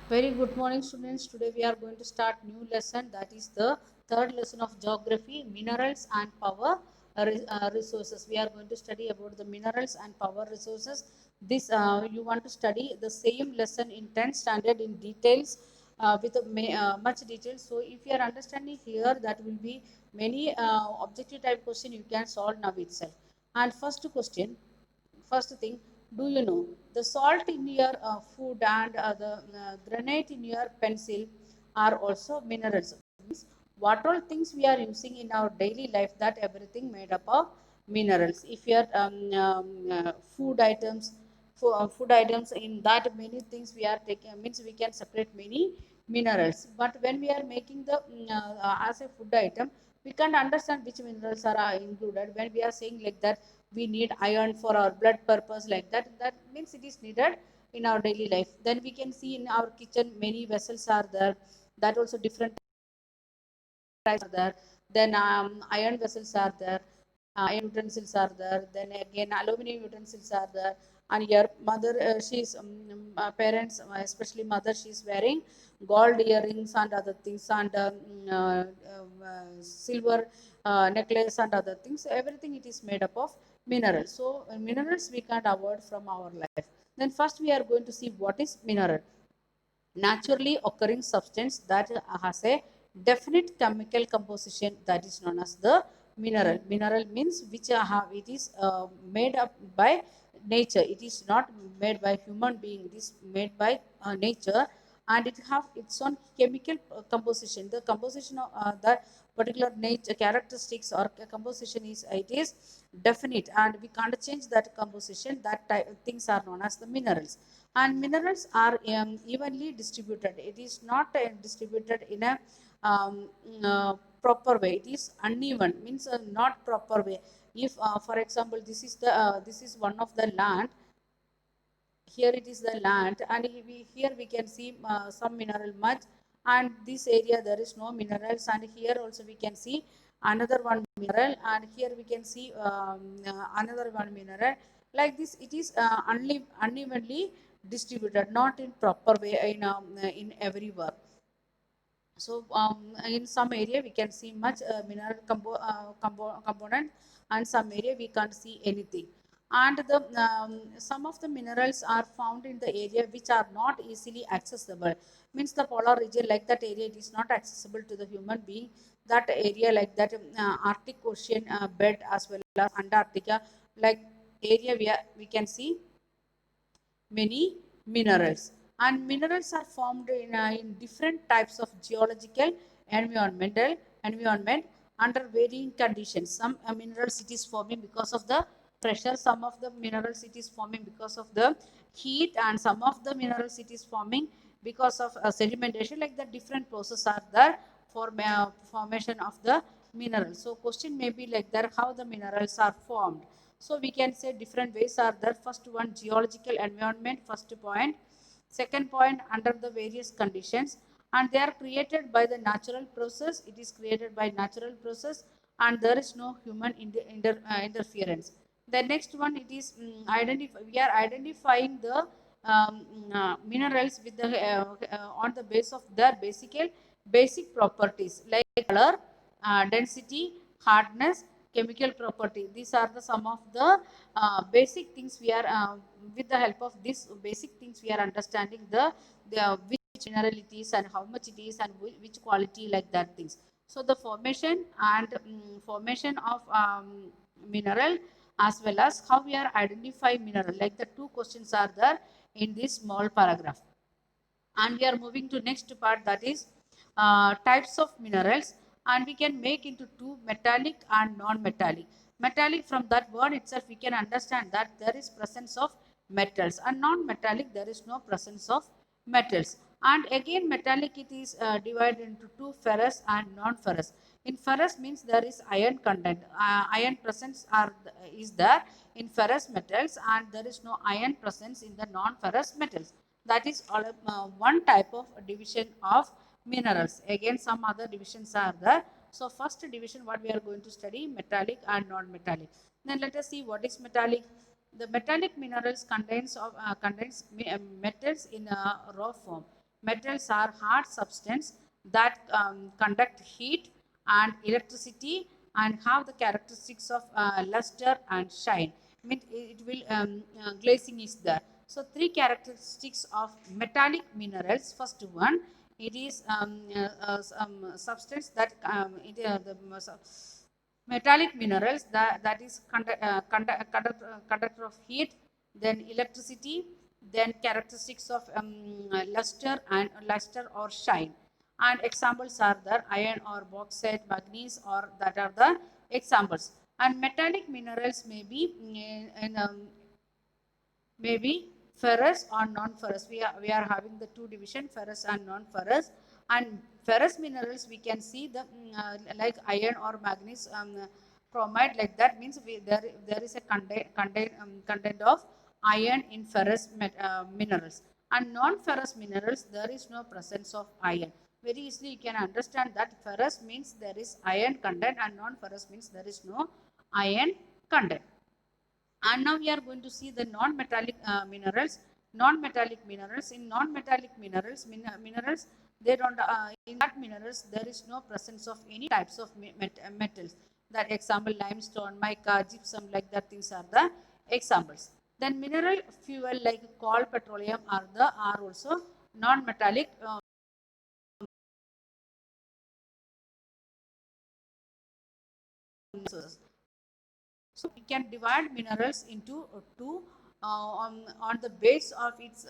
Very good morning, students. Today we are going to start new lesson. That is the third lesson of geography, minerals and power resources. We are going to study about the minerals and power resources. This you want to study the same lesson in 10th standard in details with much detail. So if you are understanding here, that will be many objective type question you can solve now itself. And first thing, do you know the salt in your food and the granite in your pencil are also minerals? Means what all things we are using in our daily life, that everything made up of minerals. If your food items, food items, in that many things we are taking, means we can separate many minerals. But when we are making the as a food item, we can't understand which minerals are included. When we are saying like that, we need iron for our blood purpose, like that, that means it is needed in our daily life. Then we can see in our kitchen many vessels are there, that also different types are there. Then iron vessels are there, iron utensils are there, then again aluminum utensils are there. And your mother, she's parents, especially mother, she's wearing gold earrings and other things, and silver necklace and other things. Everything it is made up of minerals. So minerals we can't avoid from our life. Then first we are going to see what is mineral. Naturally occurring substance that has a definite chemical composition, that is known as the mineral. Mineral means which it is made up by nature. It is not made by human being. It is made by nature, and it have its own chemical composition. The composition of that particular nature characteristics or composition is, it is definite, and we can't change that composition. That type, things are known as the minerals. And minerals are evenly distributed. It is not distributed in a um, proper way. It is uneven, means not proper way. If for example, this is one of the land. Here it is the land, and here we can see some mineral much, and this area there is no minerals, and here also we can see another one mineral, and here we can see another one mineral. Like this, it is unevenly distributed, not in proper way in everywhere. So in some area we can see much mineral component, and some area we can't see anything. And the some of the minerals are found in the area which are not easily accessible. Means the polar region, like that area, it is not accessible to the human being. That area, like that Arctic Ocean bed, as well as Antarctica, like area, we can see many minerals. And minerals are formed in different types of geological environment under varying conditions. Some minerals it is forming because of the pressure, some of the minerals it is forming because of the heat, and some of the minerals it is forming because of sedimentation. Like the different processes are there for formation of the minerals. So question may be like that, how the minerals are formed. So we can say different ways are there. First one, geological environment, first point. Second point, under the various conditions, and they are created by the natural process. It is created by natural process, and there is no human interference. The next one, it is we are identifying the minerals with the on the base of their basic properties, like color, density, hardness, chemical property. These are the some of the basic things we are with the help of these basic things we are understanding the which mineral it is and how much it is and which quality, like that things. So the formation and formation of mineral, as well as how we are identifying mineral, like the two questions are there in this small paragraph. And we are moving to next part, that is types of minerals, and we can make into two, metallic and non-metallic. Metallic, from that word itself we can understand that there is presence of metals, and non-metallic there is no presence of metals. And again metallic, it is divided into two, ferrous and non-ferrous. In ferrous means there is iron content, iron presence is there in ferrous metals, and there is no iron presence in the non-ferrous metals. That is all, one type of division of minerals. Again some other divisions are there. So first division what we are going to study, metallic and non-metallic. Then let us see what is metallic. The metallic minerals contains metals in a raw form. Metals are hard substance that conduct heat and electricity and have the characteristics of luster and shine. Mean it will glazing is there. So three characteristics of metallic minerals. First one, it is substance that the metallic minerals that is conductor of heat, then electricity, then characteristics of luster or shine. And examples are there iron or bauxite, manganese, or that are the examples. And metallic minerals may be maybe ferrous or non-ferrous. We are having the two division, ferrous and non-ferrous. And ferrous minerals we can see the like iron or manganese chromite, like that means there is a content of iron in ferrous minerals. And non-ferrous minerals there is no presence of iron. Very easily you can understand that ferrous means there is iron content and non-ferrous means there is no iron content. And now we are going to see the non-metallic minerals. Non-metallic minerals. In non-metallic minerals, minerals they don't. In that minerals, there is no presence of any types of metals. That example, limestone, mica, gypsum, like that things are the examples. Then mineral fuel like coal, petroleum are also non-metallic. So we can divide minerals into two on the base of its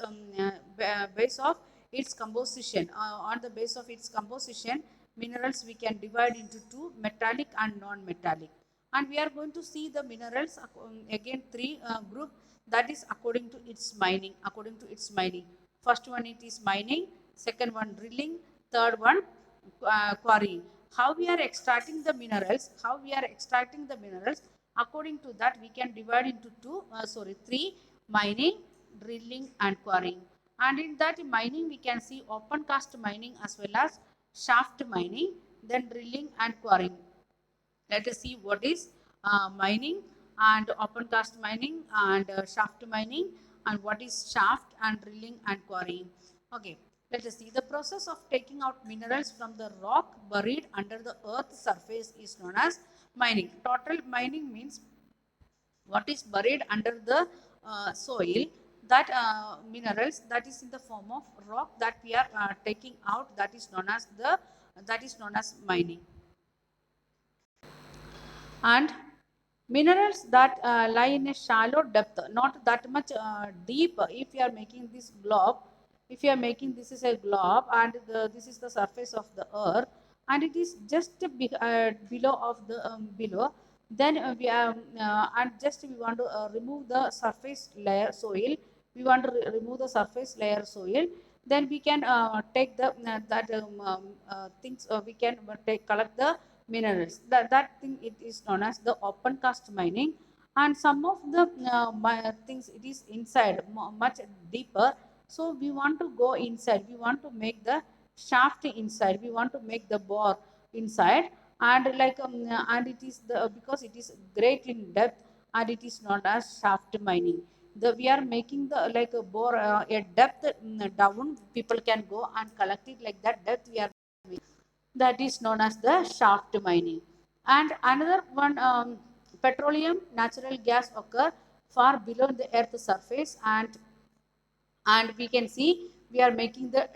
base of its composition. On the base of its composition, minerals we can divide into two, metallic and non-metallic. And we are going to see the minerals again three group, that is according to its mining. According to its mining, first one it is mining, second one drilling, third one quarrying. How we are extracting the minerals? How we are extracting the minerals? According to that, we can divide into three: mining, drilling, and quarrying. And in that mining, we can see open cast mining as well as shaft mining, then drilling and quarrying. Let us see what is mining and open cast mining and shaft mining, and what is shaft and drilling and quarrying. Okay, let us see. The process of taking out minerals from the rock buried under the earth surface is known as mining. Total mining means what is buried under the soil, that minerals that is in the form of rock that we are taking out, that is known as mining. And minerals that lie in a shallow depth, not that much deep. If you are making this globe, if you are making this is a globe, and this is the surface of the earth, and it is just below of the below, then we are and just we want to remove the surface layer soil, we want to remove the surface layer soil, then we can take the that things we can collect the minerals. That thing it is known as the open cast mining. And some of the things it is inside much deeper. So we want to go inside. We want to make the shaft inside. We want to make the bore inside. And like and it is the because it is great in depth, and it is not as shaft mining. We are making the like a bore a depth down. People can go and collect it like that depth we are making, that is known as the shaft mining. And another one, petroleum, natural gas occur far below the earth surface, and we can see we are making the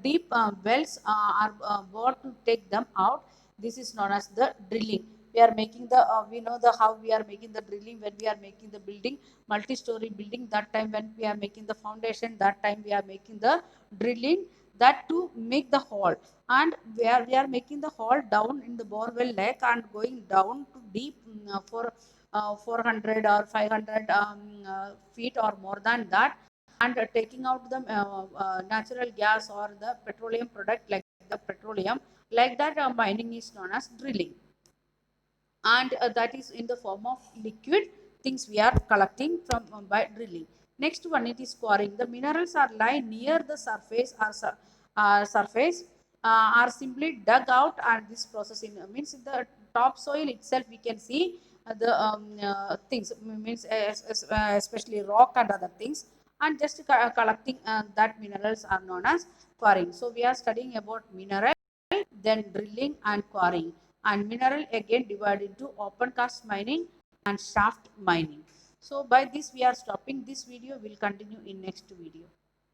deep wells are bored to take them out. This is known as the drilling. We are making the we know the how we are making the drilling when we are making the building, multi-story building. That time when we are making the foundation, that time we are making the drilling, that to make the hole. And we are making the hole down in the borewell lake and going down to deep for 400 or 500 feet or more than that, and taking out the natural gas or the petroleum product like the petroleum, like that mining is known as drilling. And that is in the form of liquid things we are collecting from by drilling. Next one, it is quarrying. The minerals are lie near the surface or surface are simply dug out, and this processing means the topsoil itself we can see the things means especially rock and other things. and just collecting that minerals are known as quarrying. So we are studying about mineral, then drilling and quarrying, and mineral again divided into open cast mining and shaft mining. So by this we are stopping this video. Will continue in next video.